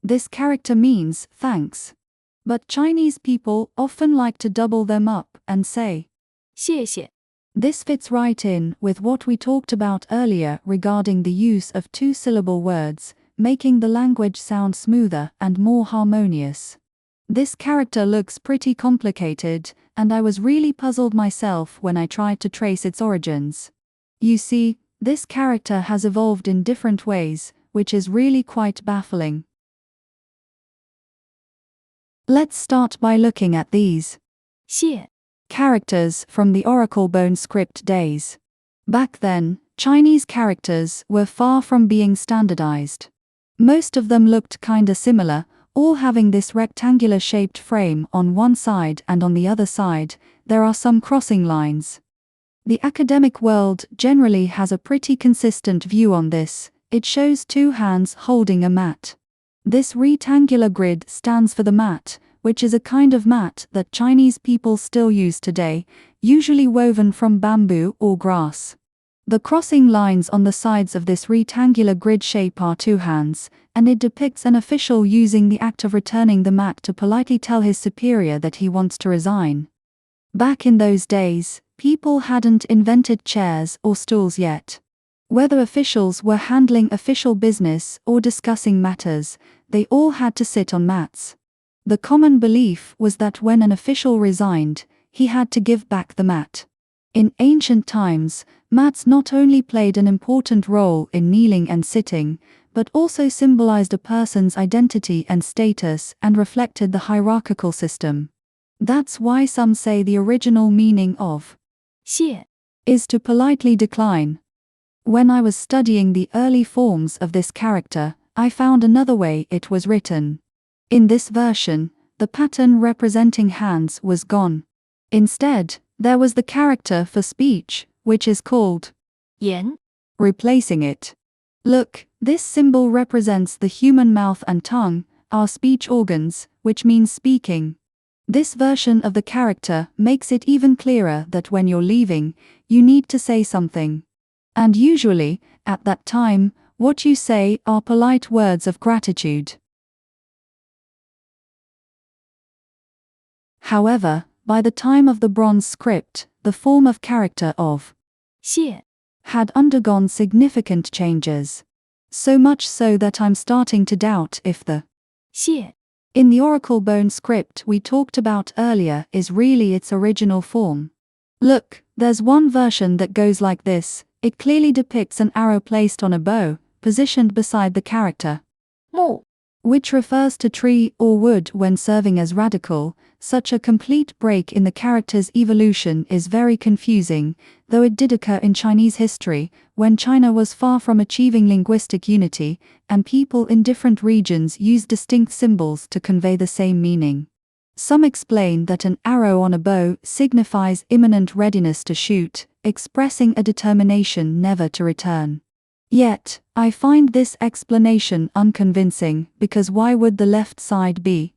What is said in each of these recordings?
This character means thanks. But Chinese people often like to double them up and say 谢谢. This fits right in with what we talked about earlier regarding the use of two-syllable words, making the language sound smoother and more harmonious. This character looks pretty complicated, and I was really puzzled myself when I tried to trace its origins. You see, this character has evolved in different ways, which is really quite baffling. Let's start by looking at these 谢. characters from the oracle bone script days. Back then, Chinese characters were far from being standardized. Most of them looked kinda similar, all having this rectangular shaped frame on one side, and on the other side, there are some crossing lines. The academic world generally has a pretty consistent view on this. It shows two hands holding a mat. This rectangular grid stands for the mat, which is a kind of mat that Chinese people still use today, usually woven from bamboo or grass. The crossing lines on the sides of this rectangular grid shape are two hands, and it depicts an official using the act of returning the mat to politely tell his superior that he wants to resign. Back in those days, people hadn't invented chairs or stools yet. Whether officials were handling official business or discussing matters, they all had to sit on mats. The common belief was that when an official resigned, he had to give back the mat. In ancient times, mats not only played an important role in kneeling and sitting, but also symbolized a person's identity and status and reflected the hierarchical system. That's why some say the original meaning of 谢. is to politely decline. When I was studying the early forms of this character, I found another way it was written. In this version, the pattern representing hands was gone. Instead, there was the character for speech, which is called 言. replacing it. Look, this symbol represents the human mouth and tongue, our speech organs, which means speaking. This version of the character makes it even clearer that when you're leaving, you need to say something. And usually, at that time, what you say are polite words of gratitude. However, by the time of the bronze script, the form of character of 谢. had undergone significant changes. So much so that I'm starting to doubt if the 谢. in the oracle bone script we talked about earlier is really its original form. Look, there's one version that goes like this. It clearly depicts an arrow placed on a bow, positioned beside the character 木. which refers to tree or wood when serving as radical. Such a complete break in the character's evolution is very confusing, though it did occur in Chinese history, when China was far from achieving linguistic unity, and people in different regions used distinct symbols to convey the same meaning. Some explain that an arrow on a bow signifies imminent readiness to shoot, expressing a determination never to return. Yet, I find this explanation unconvincing, because why would the left side be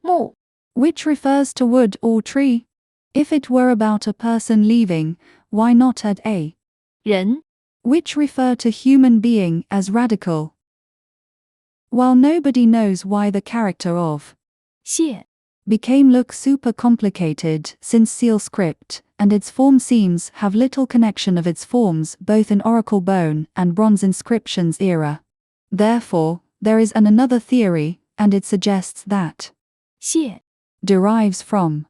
木. which refers to wood or tree? If it were about a person leaving, why not add a 人. which refer to human being as radical? While nobody knows why the character of 谢. became look super complicated since seal script, and its form seems have little connection of its forms both in oracle bone and bronze inscriptions era. Therefore, there is another theory, and it suggests that 谢. derives from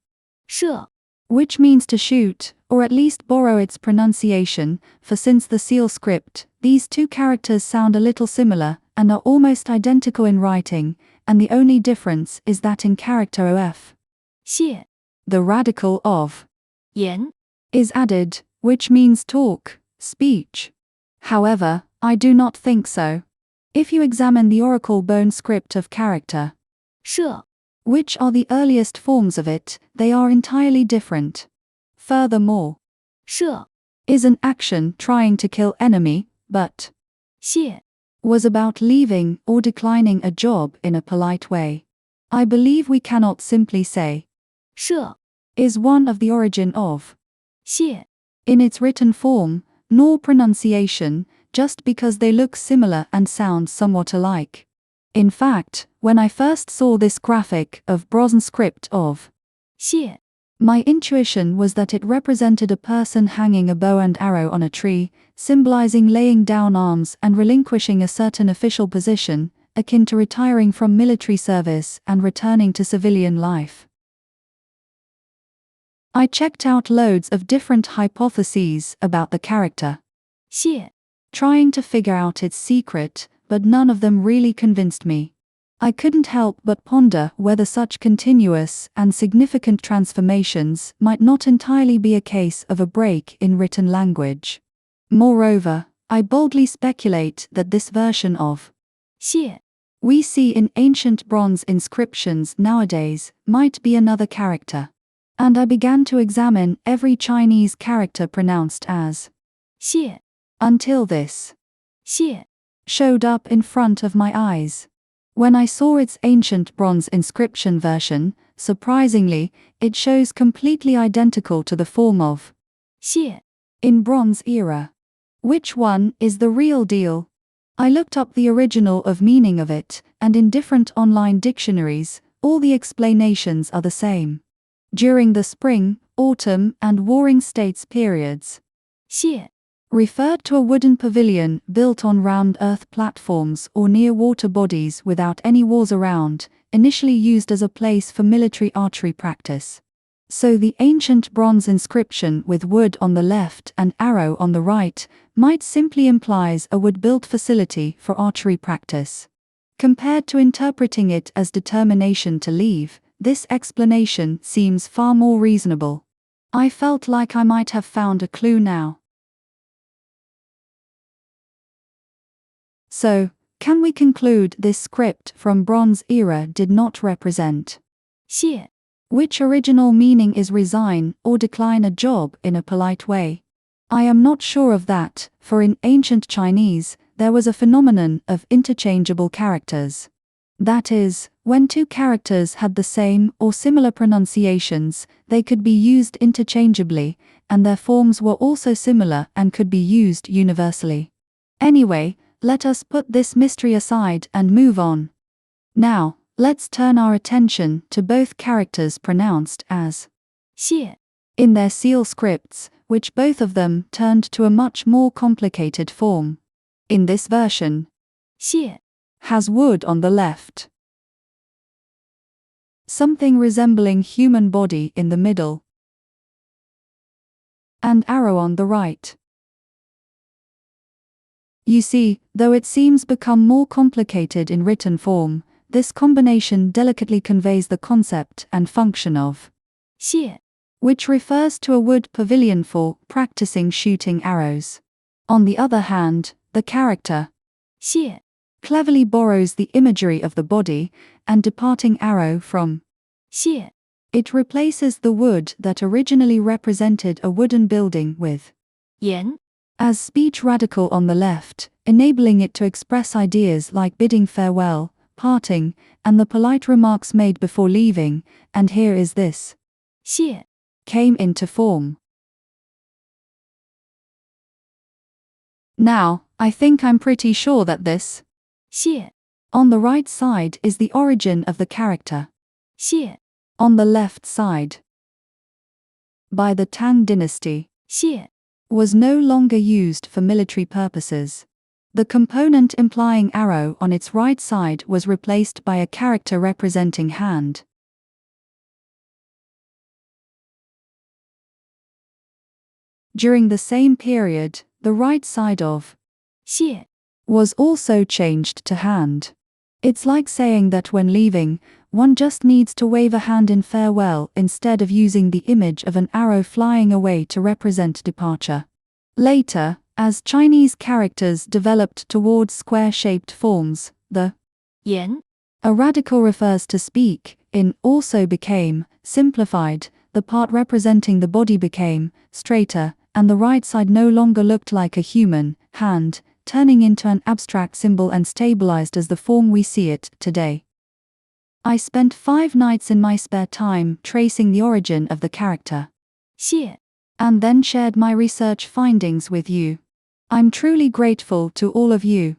射. which means to shoot, or at least borrow its pronunciation, for since the seal script, these two characters sound a little similar, and are almost identical in writing, and the only difference is that in character OF, 谢. the radical of 言. is added, which means talk, speech. However, I do not think so. If you examine the oracle bone script of character, 射. which are the earliest forms of it, they are entirely different. Furthermore, 射. is an action trying to kill enemy, but 谢. was about leaving or declining a job in a polite way. I believe we cannot simply say 射. is one of the origin of 谢. in its written form, nor pronunciation, just because they look similar and sound somewhat alike. In fact, when I first saw this graphic of bronze script of 谢 my intuition was that it represented a person hanging a bow and arrow on a tree, symbolizing laying down arms and relinquishing a certain official position, akin to retiring from military service and returning to civilian life. I checked out loads of different hypotheses about the character, 谢 trying to figure out its secret, but none of them really convinced me. I couldn't help but ponder whether such continuous and significant transformations might not entirely be a case of a break in written language. Moreover, I boldly speculate that this version of 谢 we see in ancient bronze inscriptions nowadays might be another character. And I began to examine every Chinese character pronounced as 谢 until this 谢 showed up in front of my eyes. When I saw its ancient bronze inscription version, surprisingly, it shows completely identical to the form of 谢 in Bronze era. Which one is the real deal? I looked up the original of meaning of it, and in different online dictionaries, all the explanations are the same. During the spring, autumn, and warring states periods, 谢 referred to a wooden pavilion built on round earth platforms or near water bodies without any walls around, initially used as a place for military archery practice. So the ancient bronze inscription with wood on the left and arrow on the right might simply implies a wood-built facility for archery practice. Compared to interpreting it as determination to leave, this explanation seems far more reasonable. I felt like I might have found a clue now. So, can we conclude this script from Bronze era did not represent 谢 which original meaning is resign or decline a job in a polite way? I am not sure of that, for in ancient Chinese, there was a phenomenon of interchangeable characters. That is, when two characters had the same or similar pronunciations, they could be used interchangeably, and their forms were also similar and could be used universally. Anyway, let us put this mystery aside and move on. Now, let's turn our attention to both characters pronounced as 谢 in their seal scripts, which both of them turned to a much more complicated form. In this version, 谢 has wood on the left, something resembling human body in the middle, and arrow on the right. You see, though it seems become more complicated in written form, this combination delicately conveys the concept and function of 谢 which refers to a wood pavilion for practicing shooting arrows. On the other hand, the character 谢 cleverly borrows the imagery of the body and departing arrow from 谢 it replaces the wood that originally represented a wooden building with 言 as speech radical on the left, enabling it to express ideas like bidding farewell, parting, and the polite remarks made before leaving, and here is this 谢 came into form. Now, I think I'm pretty sure that this 谢 on the right side is the origin of the character. 谢 On the left side, by the Tang dynasty, 谢 was no longer used for military purposes. The component implying arrow on its right side was replaced by a character representing hand. During the same period, the right side of 谢 was also changed to hand. It's like saying that when leaving, one just needs to wave a hand in farewell instead of using the image of an arrow flying away to represent departure. Later, as Chinese characters developed towards square-shaped forms, the 言 a radical refers to speak, in also became simplified, the part representing the body became straighter, and the right side no longer looked like a human hand, turning into an abstract symbol and stabilized as the form we see it today. I spent 5 nights in my spare time tracing the origin of the character, 谢 and then shared my research findings with you. I'm truly grateful to all of you.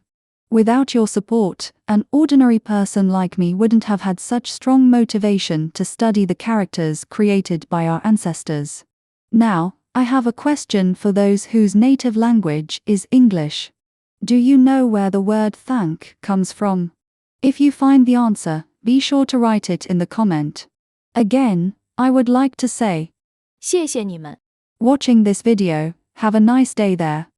Without your support, an ordinary person like me wouldn't have had such strong motivation to study the characters created by our ancestors. Now, I have a question for those whose native language is English. Do you know where the word thank comes from? If you find the answer, be sure to write it in the comment. Again, I would like to say, 谢谢你们。 watching this video, have a nice day there.